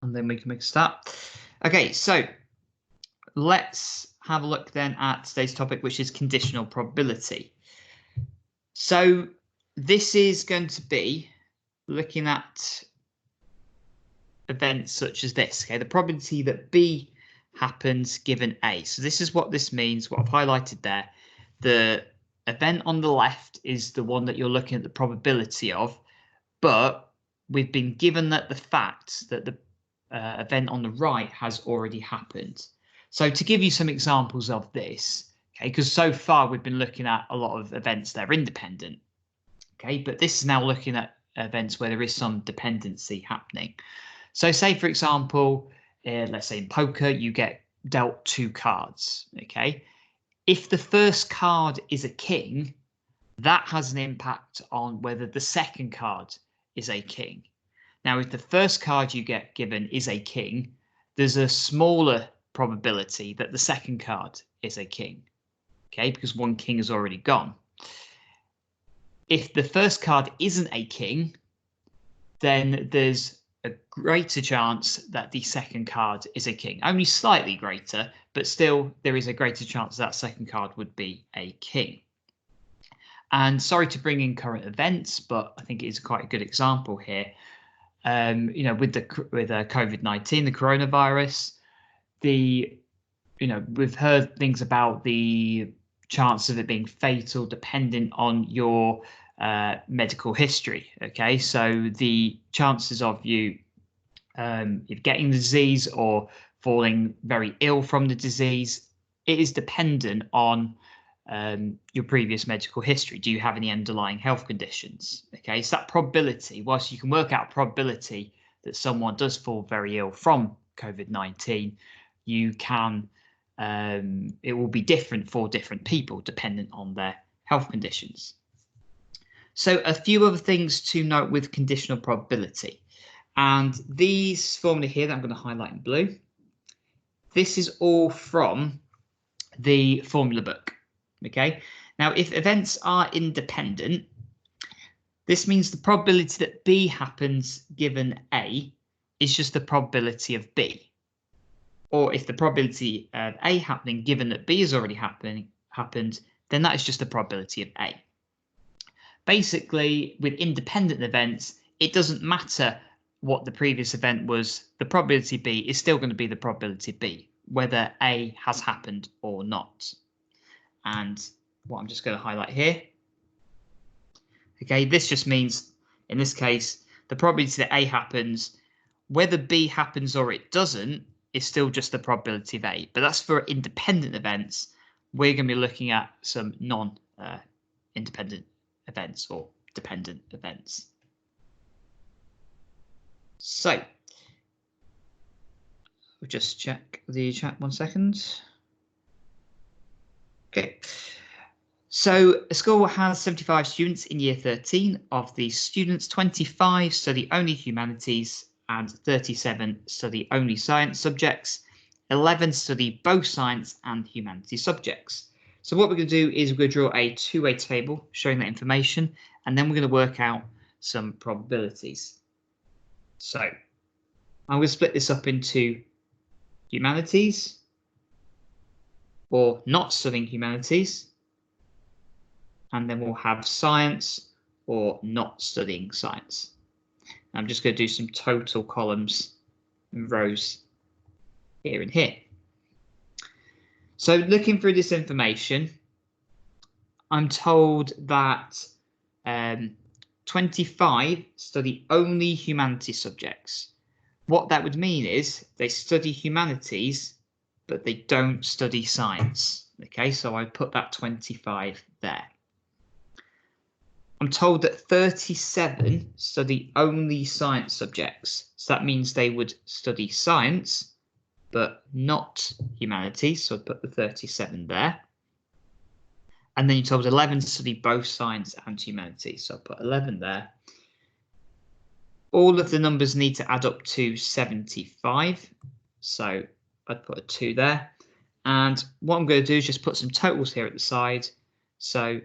and then we can make a start. Okay, so let's have a look then at today's topic, which is conditional probability. So this is going to be looking at events such as this. Okay, the probability that B happens given A. So this is what this means, what I've highlighted there. The event on the left is the one that you're looking at the probability of, but we've been given that the fact that the event on the right has already happened. So to give you some examples of this, okay, because so far we've been looking at a lot of events that are independent, okay, but this is now looking at events where there is some dependency happening. So say, for example, let's say in poker, you get dealt 2 cards, okay? If the first card is a king, that has an impact on whether the second card is a king. Now, if the first card you get given is a king, there's a smaller probability that the second card is a king, okay, because one king has already gone. If the first card isn't a king, then there's a greater chance that the second card is a king. Only slightly greater, but still there is a greater chance that second card would be a king. And sorry to bring in current events, but I think it is quite a good example here. You know, with COVID-19, the coronavirus, we've heard things about the chance of it being fatal dependent on your medical history. Okay, so the chances of you getting the disease or falling very ill from the disease, it is dependent on your previous medical history. Do you have any underlying health conditions? Okay, so that probability, whilst you can work out probability that someone does fall very ill from COVID-19, you can it will be different for different people dependent on their health conditions. So a few other things to note with conditional probability, and these formula here that I'm going to highlight in blue, this is all from the formula book. Okay, now if events are independent, this means the probability that B happens given A is just the probability of B. Or if the probability of A happening given that B has already happened, then that is just the probability of A. Basically, with independent events, it doesn't matter what the previous event was, the probability B is still going to be the probability B, whether A has happened or not. And what I'm just going to highlight here, okay, this just means, in this case, the probability that A happens, whether B happens or it doesn't, is still just the probability of A. But that's for independent events. We're going to be looking at some non-independent events or dependent events. So we'll just check the chat 1 second. Okay. So a school has 75 students in year 13. Of these students, 25 study only humanities and 37 study only science subjects. 11 study both science and humanities subjects. So what we're going to do is we're going to draw a two-way table showing that information, and then we're going to work out some probabilities. So I'm going to split this up into humanities, or not studying humanities, and then we'll have science or not studying science. I'm just going to do some total columns and rows here and here. So looking through this information, I'm told that 25 study only humanities subjects. What that would mean is they study humanities, but they don't study science. Okay, so I put that 25 there. I'm told that 37 study only science subjects. So that means they would study science, but not humanities. So I put the 37 there. And then you told 11 study both science and humanities. So I put 11 there. All of the numbers need to add up to 75. So I'd put a 2 there. And what I'm going to do is just put some totals here at the side. So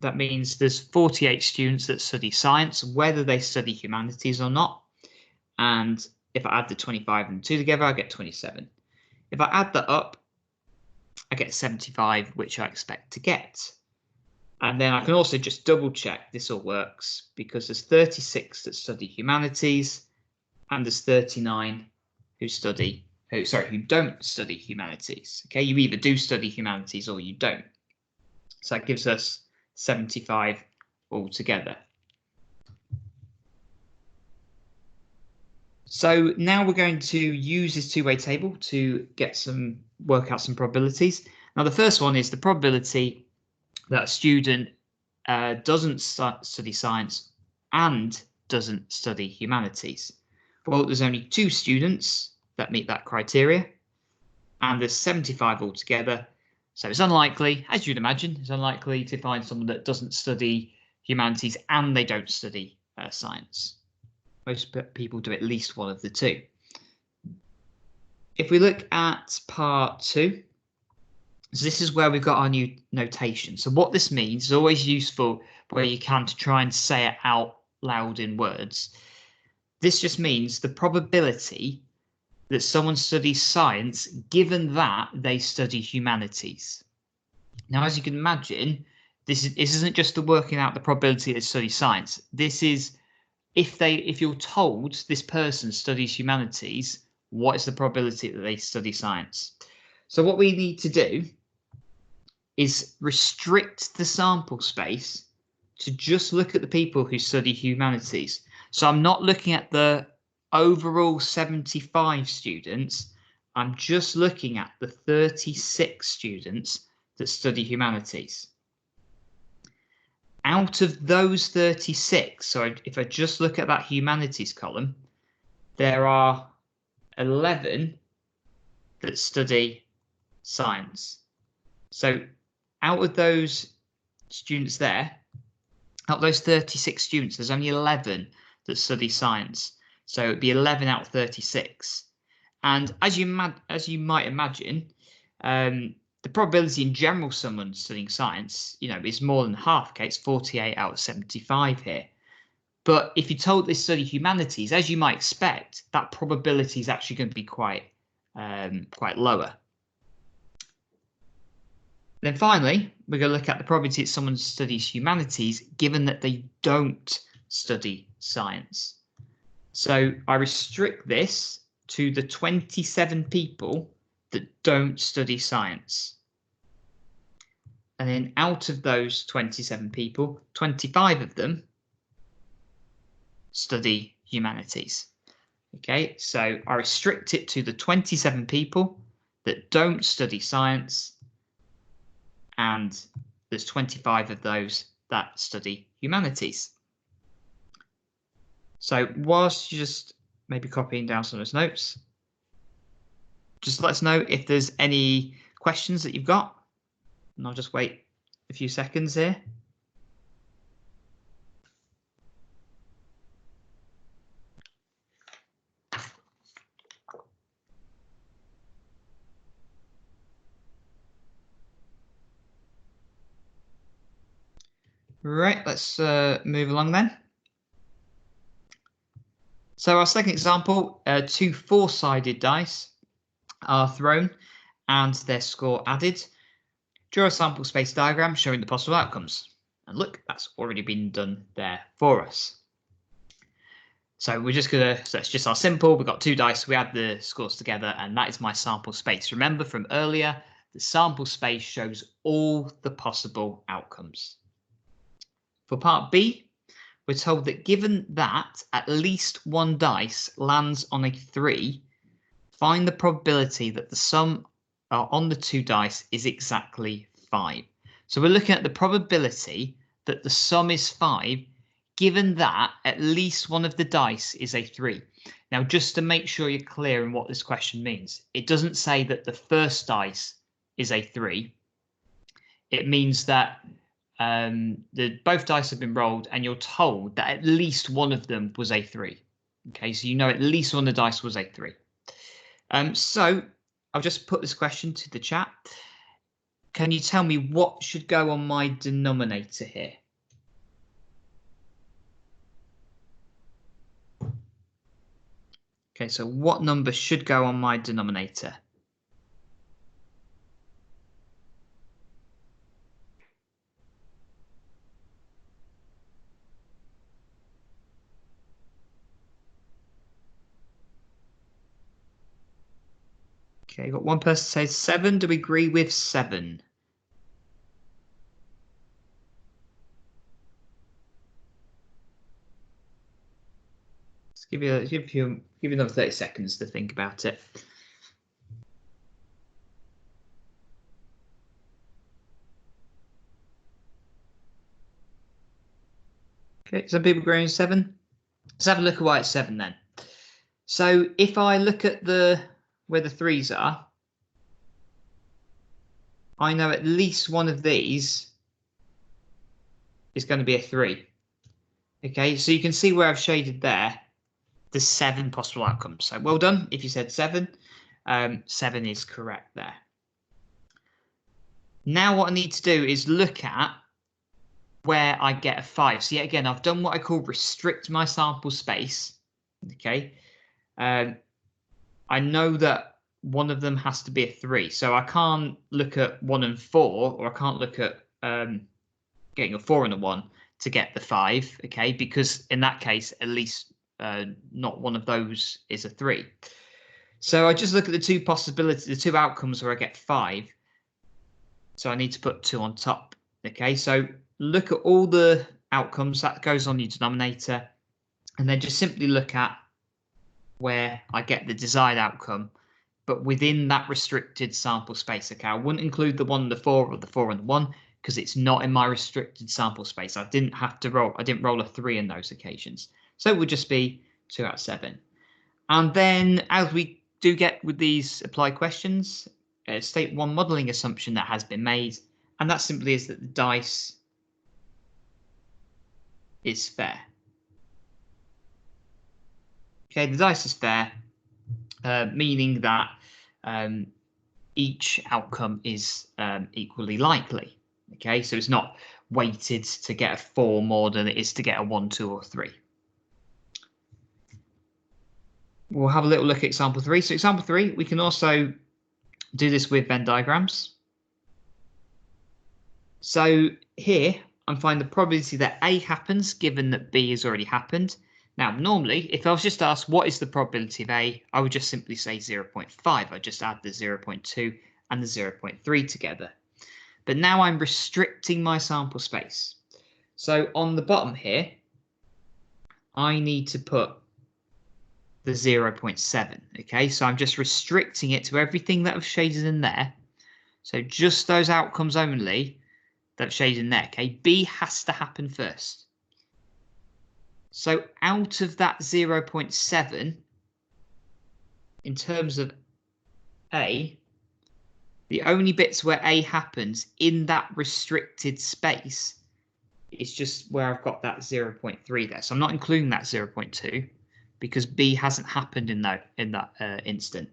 that means there's 48 students that study science, whether they study humanities or not. And if I add the 25 and 2 together, I get 27. If I add that up, I get 75, which I expect to get. And then I can also just double check this all works, because there's 36 that study humanities and there's 39 who don't study humanities. Okay, you either do study humanities or you don't. So that gives us 75 altogether. So now we're going to use this two-way table to work out some probabilities. Now the first one is the probability that a student doesn't study science and doesn't study humanities. Well, there's only 2 students that meet that criteria, and there's 75 altogether. So it's unlikely, as you'd imagine, it's unlikely to find someone that doesn't study humanities and they don't study science. Most people do at least one of the 2. If we look at part 2, so this is where we've got our new notation. So what this means is always useful where you can to try and say it out loud in words. This just means the probability that someone studies science given that they study humanities. Now, as you can imagine, this isn't just the working out the probability they study science. This is if you're told this person studies humanities, what is the probability that they study science? So what we need to do is restrict the sample space to just look at the people who study humanities. So I'm not looking at the overall 75 students. I'm just looking at the 36 students that study humanities. Out of those 36, so if I just look at that humanities column, there are 11 that study science. So out of those students there, out of those 36 students, there's only 11 that study science. So it'd be 11 out of 36. And as you might imagine, the probability in general someone studying science, is more than half. Okay, it's 48 out of 75 here. But if you're told they study humanities, as you might expect, that probability is actually going to be quite lower. Then finally, we're going to look at the probability that someone studies humanities given that they don't study science. So I restrict this to the 27 people that don't study science. And then out of those 27 people, 25 of them study humanities. Okay, so I restrict it to the 27 people that don't study science, and there's 25 of those that study humanities. So whilst you're just maybe copying down some of those notes, just let us know if there's any questions that you've got, and I'll just wait a few seconds here. Right, let's move along then. So our second example, 2 4-sided dice are thrown and their score added. Draw a sample space diagram showing the possible outcomes. And look, that's already been done there for us. So we're just going to, so it's just our simple, we've got 2 dice, we add the scores together, and that is my sample space. Remember from earlier, the sample space shows all the possible outcomes. For part B, we're told that given that at least 1 dice lands on a 3, find the probability that the sum on the 2 dice is exactly 5. So we're looking at the probability that the sum is 5, given that at least one of the dice is a 3. Now, just to make sure you're clear in what this question means, it doesn't say that the first dice is a 3. It means that both dice have been rolled and you're told that at least one of them was a 3. Okay, so you know at least one of the dice was a 3. So I'll just put this question to the chat. Can you tell me what should go on my denominator here? Okay, so what number should go on my denominator? Okay, got one person says 7. Do we agree with 7? Let's give you another 30 seconds to think about it. Okay, some people agreeing with 7. Let's have a look at why it's 7 then. So if I look at where the 3's are, I know at least one of these is going to be a 3. Okay, so you can see where I've shaded there. There's 7 possible outcomes. So well done if you said 7. 7 is correct there. Now what I need to do is look at where I get a 5. So yet again, I've done what I call restrict my sample space. Okay. I know that one of them has to be a 3. So I can't look at 1 and 4, or I can't look at getting a 4 and a 1 to get the 5. Okay, because in that case, at least not one of those is a 3. So I just look at the two possibilities, the two outcomes where I get 5. So I need to put 2 on top. Okay, so look at all the outcomes that goes on your denominator, and then just simply look at where I get the desired outcome, but within that restricted sample space. Okay, I wouldn't include the 1 and the 4 or the 4 and the 1 because it's not in my restricted sample space. I didn't roll a 3 in those occasions. So it would just be 2 out of 7. And then as we do get with these applied questions, state one modeling assumption that has been made, and that simply is that the dice is fair. Okay, the dice is fair, meaning that each outcome is equally likely. Okay, so it's not weighted to get a 4 more than it is to get a 1, 2, or 3. We'll have a little look at example 3. So example 3, we can also do this with Venn diagrams. So here I'm finding the probability that A happens given that B has already happened. Now, normally, if I was just asked what is the probability of A, I would just simply say 0.5. I'd just add the 0.2 and the 0.3 together. But now I'm restricting my sample space. So on the bottom here, I need to put the 0.7. Okay, so I'm just restricting it to everything that I've shaded in there. So just those outcomes only that I've shaded in there. Okay, B has to happen first. So out of that 0.7, in terms of A, the only bits where A happens in that restricted space is just where I've got that 0.3 there. So I'm not including that 0.2 because B hasn't happened in that instant.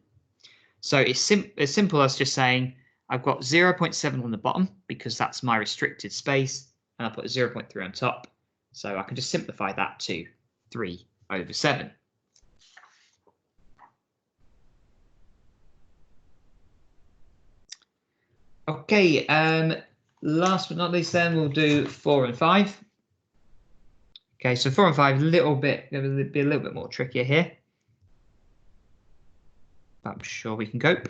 So it's as simple as just saying I've got 0.7 on the bottom because that's my restricted space, and I'll put a 0.3 on top. So I can just simplify that to 3 over 7. Okay, last but not least then we'll do 4 and 5. Okay, so 4 and 5 be a little bit more trickier here. But I'm sure we can cope.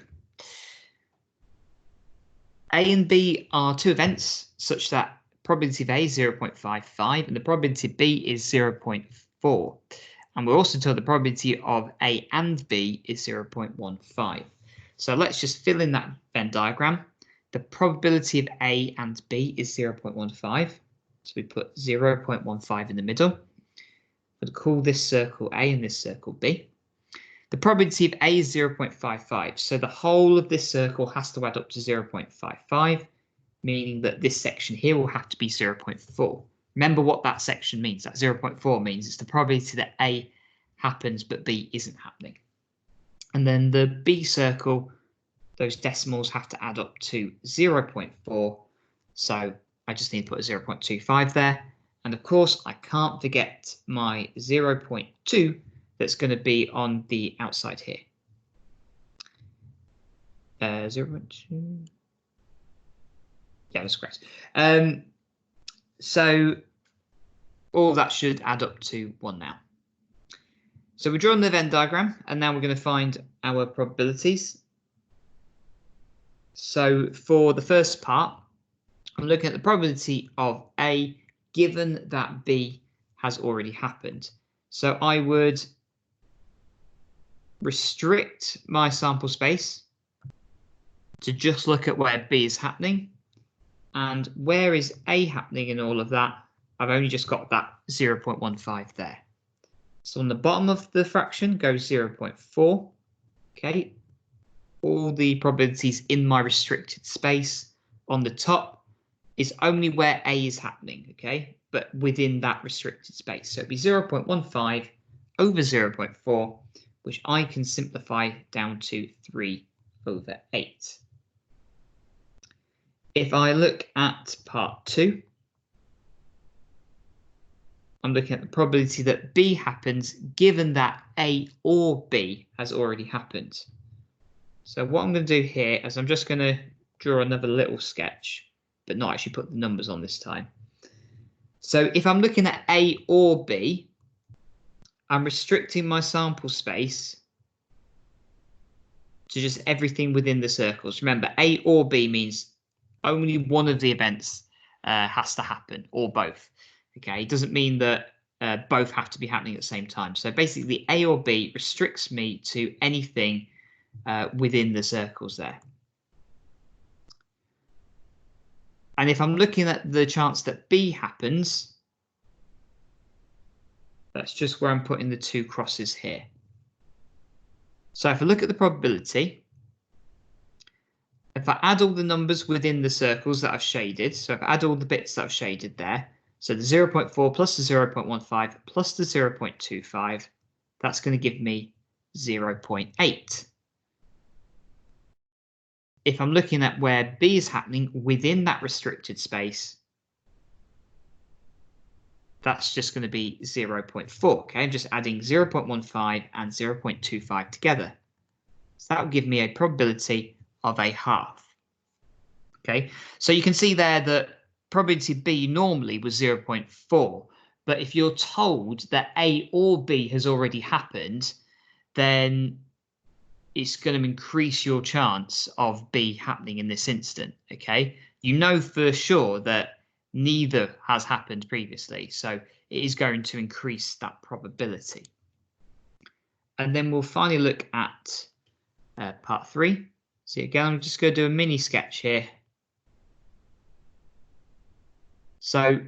A and B are two events such that probability of A is 0.55 and the probability of B is 0.4. And we're also told the probability of A and B is 0.15. So let's just fill in that Venn diagram. The probability of A and B is 0.15. So we put 0.15 in the middle. We'll call this circle A and this circle B. The probability of A is 0.55. So the whole of this circle has to add up to 0.55, meaning that this section here will have to be 0.4. Remember what that section means. That 0.4 means it's the probability that A happens but B isn't happening. And then the B circle, those decimals have to add up to 0.4. So I just need to put a 0.25 there. And of course, I can't forget my 0.2 that's going to be on the outside here. 0.2. Yeah, that's correct. So all that should add up to 1 now. So we're drawing the Venn diagram, and now we're going to find our probabilities. So for the first part, I'm looking at the probability of A given that B has already happened. So I would restrict my sample space to just look at where B is happening. And where is A happening in all of that? I've only just got that 0.15 there. So on the bottom of the fraction goes 0.4. Okay. All the probabilities in my restricted space. On the top is only where A is happening, okay? But within that restricted space. So it'd be 0.15 over 0.4, which I can simplify down to 3/8. If I look at part 2, I'm looking at the probability that B happens given that A or B has already happened. So what I'm going to do here is I'm just going to draw another little sketch, but not actually put the numbers on this time. So if I'm looking at A or B, I'm restricting my sample space to just everything within the circles. Remember, A or B means only one of the events has to happen, or both. Okay, it doesn't mean that both have to be happening at the same time. So basically, A or B restricts me to anything within the circles there. And if I'm looking at the chance that B happens, that's just where I'm putting the 2 crosses here. So if I look at the probability, if I add all the numbers within the circles that I've shaded, so if I add all the bits that I've shaded there, so the 0.4 plus the 0.15 plus the 0.25, that's going to give me 0.8. If I'm looking at where B is happening within that restricted space, that's just going to be 0.4. Okay, I'm just adding 0.15 and 0.25 together. So that will give me a probability of a half. Okay, so you can see there that probability B normally was 0.4, but if you're told that A or B has already happened, then it's going to increase your chance of B happening in this instant. Okay, you know for sure that neither has happened previously, so it is going to increase that probability. And then we'll finally look at part 3. So again, I'm just going to do a mini sketch here. So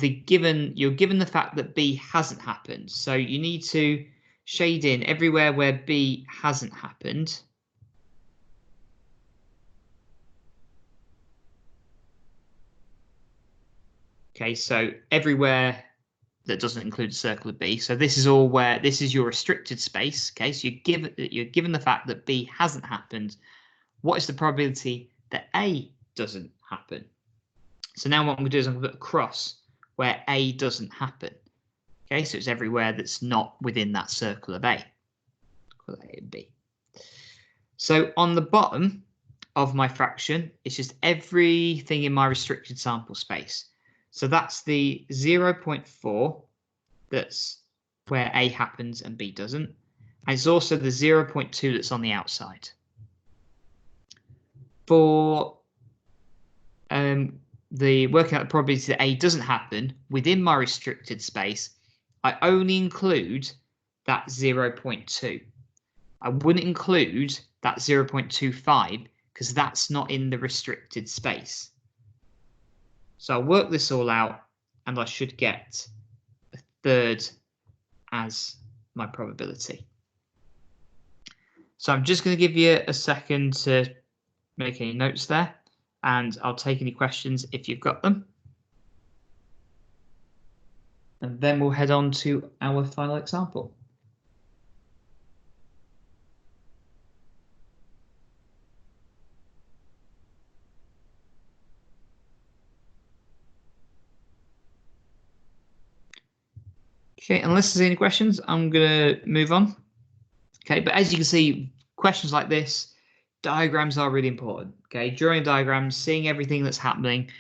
you're given the fact that B hasn't happened, so you need to shade in everywhere where B hasn't happened. Okay, so everywhere that doesn't include a circle of B. So this is all where this is your restricted space. Okay, so you're given the fact that B hasn't happened. What is the probability that A doesn't happen? So now what I'm going to do is I'm going to put a cross where A doesn't happen. Okay, so it's everywhere that's not within that circle of A. Call that A and B. So on the bottom of my fraction, it's just everything in my restricted sample space. So that's the 0.4, that's where A happens and B doesn't. And it's also the 0.2 that's on the outside. For the working out the probability that A doesn't happen within my restricted space, I only include that 0.2. I wouldn't include that 0.25 because that's not in the restricted space. So I'll work this all out and I should get a third as my probability. So I'm just going to give you a second to make any notes there, and I'll take any questions if you've got them. And then we'll head on to our final example. Okay, unless there's any questions, I'm going to move on. Okay, but as you can see, questions like this, diagrams are really important. Okay, drawing diagrams, seeing everything that's happening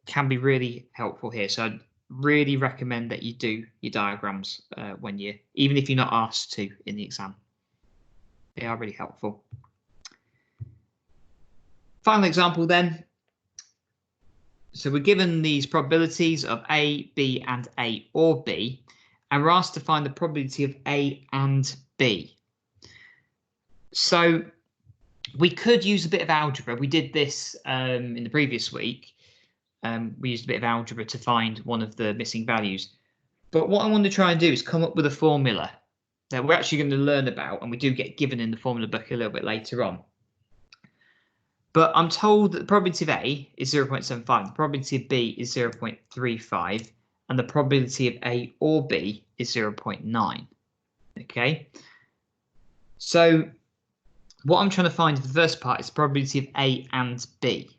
can be really helpful here. So I'd really recommend that you do your diagrams even if you're not asked to in the exam. They are really helpful. Final example then. So we're given these probabilities of A, B, and A or B, and we're asked to find the probability of A and B. So we could use a bit of algebra. We did this in the previous week. We used a bit of algebra to find one of the missing values. But what I want to try and do is come up with a formula that we're actually going to learn about, and we do get given in the formula book a little bit later on. But I'm told that the probability of A is 0.75, the probability of B is 0.35, and the probability of A or B is 0.9. Okay, so what I'm trying to find for the first part is the probability of A and B.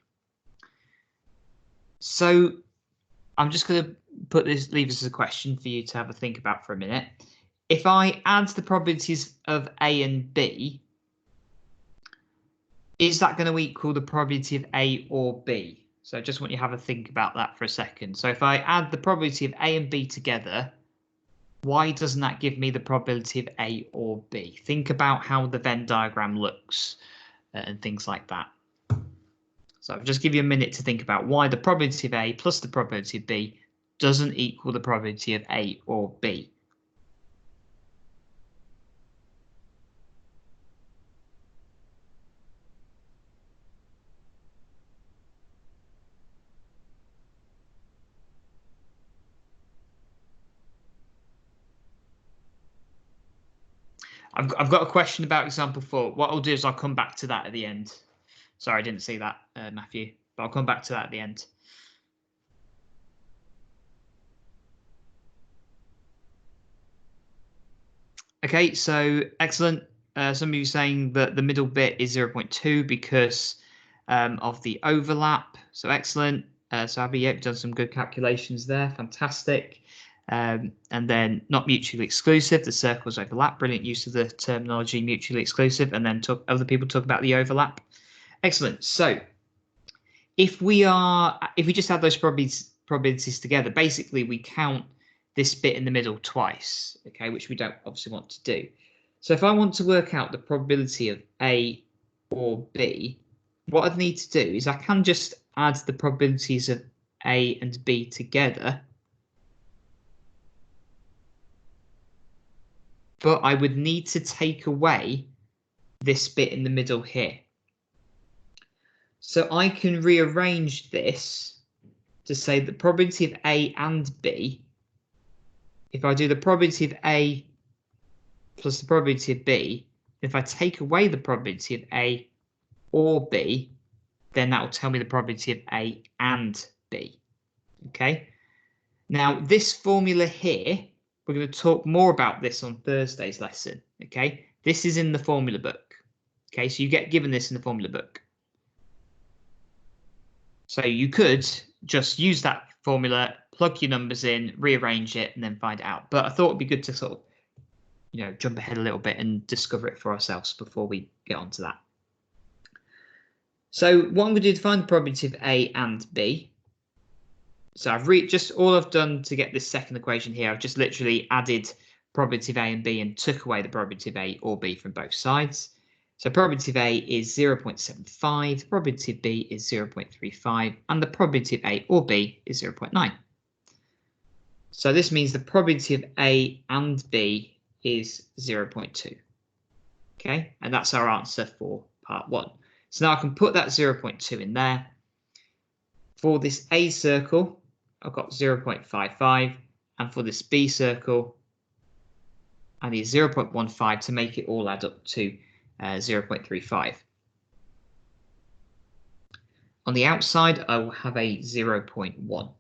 So I'm just going to leave this as a question for you to have a think about for a minute. If I add the probabilities of A and B, is that going to equal the probability of A or B? So I just want you to have a think about that for a second. So if I add the probability of A and B together, why doesn't that give me the probability of A or B? Think about how the Venn diagram looks and things like that. So I'll just give you a minute to think about why the probability of A plus the probability of B doesn't equal the probability of A or B. I've got a question about example 4. What I'll do is I'll come back to that at the end. Sorry, I didn't see that, Matthew, but I'll come back to that at the end. Okay, so excellent. Some of you saying that the middle bit is 0.2 because of the overlap. So excellent. So Abby, you've done some good calculations there. Fantastic. And then not mutually exclusive. The circles overlap. Brilliant use of the terminology mutually exclusive. And then other people talk about the overlap. Excellent. So if we just add those probabilities together, basically we count this bit in the middle twice, okay, which we don't obviously want to do. So if I want to work out the probability of A or B, what I need to do is I can just add the probabilities of A and B together, but I would need to take away this bit in the middle here. So I can rearrange this to say the probability of A and B. If I do the probability of A plus the probability of B, if I take away the probability of A or B, then that will tell me the probability of A and B. Okay. Now this formula here, we're going to talk more about this on Thursday's lesson. Okay. This is in the formula book. Okay. So you get given this in the formula book. So you could just use that formula, plug your numbers in, rearrange it, and then find it out. But I thought it'd be good to sort of, jump ahead a little bit and discover it for ourselves before we get onto that. So what I'm going to do to find the probability of A and B. So all I've done to get this second equation here, I've just literally added probability of A and B and took away the probability of A or B from both sides. So probability of A is 0.75, the probability of B is 0.35, and the probability of A or B is 0.9. So this means the probability of A and B is 0.2. Okay, and that's our answer for part 1. So now I can put that 0.2 in there. For this A circle, I've got 0.55, and for this B circle, I need 0.15 to make it all add up to 0.35. On the outside, I will have a 0.1.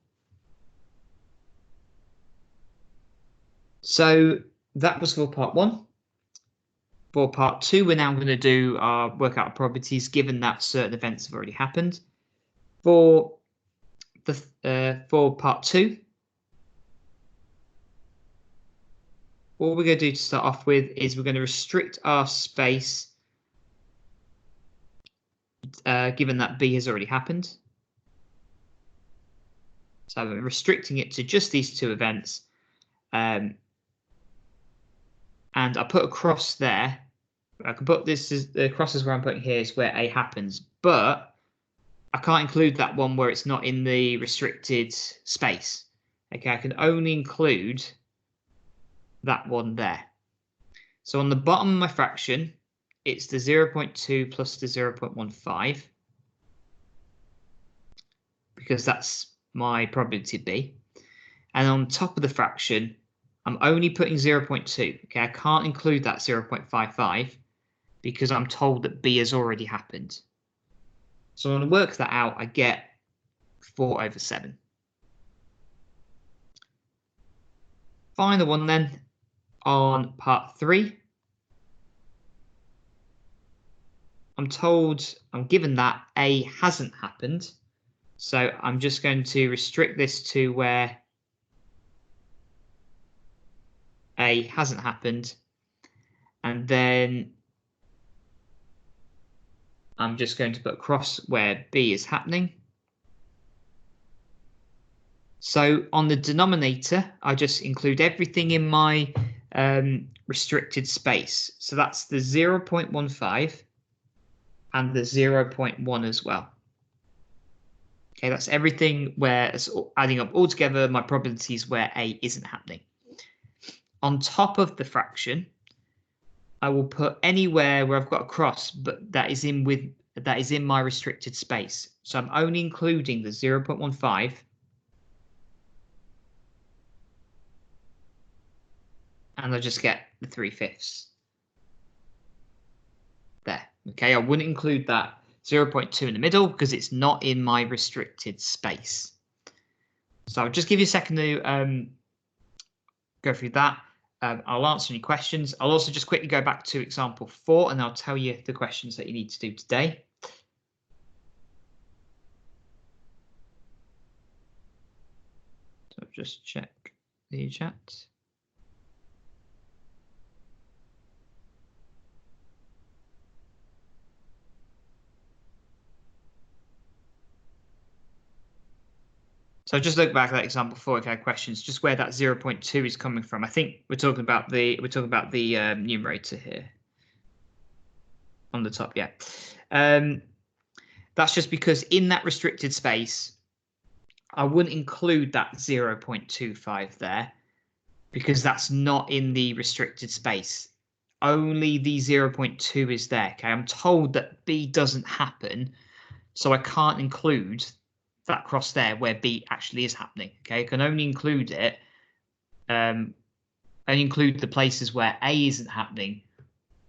So that was for part 1. For part 2, we're now going to do our work out probabilities given that certain events have already happened. For part 2, all we're going to do to start off with is we're going to restrict our space, given that B has already happened. So I'm restricting it to just these two events. And I put a cross there. I can put this as the crosses where I'm putting here is where A happens, but I can't include that one where it's not in the restricted space. Okay, I can only include that one there. So on the bottom of my fraction, it's the 0.2 plus the 0.15, because that's my probability of B. And on top of the fraction, I'm only putting 0.2. Okay, I can't include that 0.55 because I'm told that B has already happened. So when I work that out, I get 4/7. Final one then, on part 3. I'm given that A hasn't happened. So I'm just going to restrict this to where A hasn't happened. And then I'm just going to put a cross where B is happening. So on the denominator, I just include everything in my restricted space. So that's the 0.15 and the 0.1 as well. Okay, that's everything where it's adding up all together, my probabilities where A isn't happening. On top of the fraction, I will put anywhere where I've got a cross, but that is in my restricted space. So I'm only including the 0.15 and I just get the 3/5 there. Okay, I wouldn't include that 0.2 in the middle because it's not in my restricted space. So I'll just give you a second to go through that. I'll answer any questions. I'll also just quickly go back to example 4 and I'll tell you the questions that you need to do today. So just check the chat. So just look back at that example 4 if you had questions, just where that 0.2 is coming from. I think we're talking about the numerator here on the top. Yeah, that's just because in that restricted space, I wouldn't include that 0.25 there because that's not in the restricted space. Only the 0.2 is there. Okay, I'm told that B doesn't happen, so I can't include that cross there where B actually is happening. Okay, I can only include it, only include the places where A isn't happening,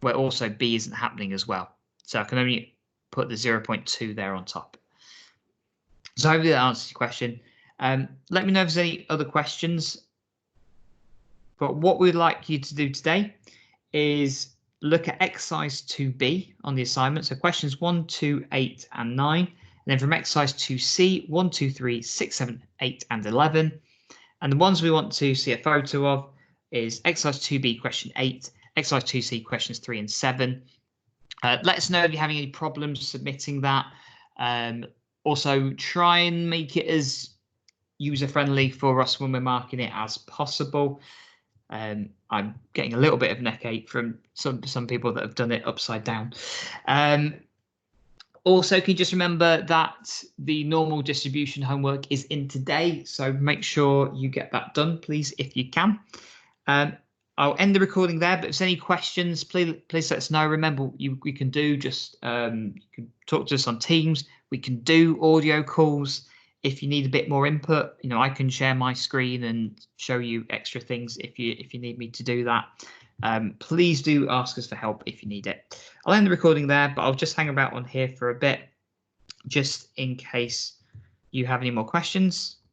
where also B isn't happening as well. So I can only put the 0.2 there on top. So hopefully that answers your question. Let me know if there's any other questions. But what we'd like you to do today is look at exercise 2B on the assignment. So questions 1, 2, 8, and 9. And then from exercise 2C, 1, 2, 3, 6, 7, 8, and 11. And the ones we want to see a photo of is exercise 2B, question 8, exercise 2C, questions 3 and 7. Let us know if you're having any problems submitting that. Also, try and make it as user-friendly for us when we're marking it as possible. I'm getting a little bit of neck ache from some people that have done it upside down. Also, can you just remember that the normal distribution homework is in today, so make sure you get that done, please, if you can. I'll end the recording there, but if there's any questions, please let us know. Remember, we can do just you can talk to us on Teams. We can do audio calls. If you need a bit more input, I can share my screen and show you extra things if you need me to do that. Please do ask us for help if you need it. I'll end the recording there, but I'll just hang about on here for a bit, just in case you have any more questions.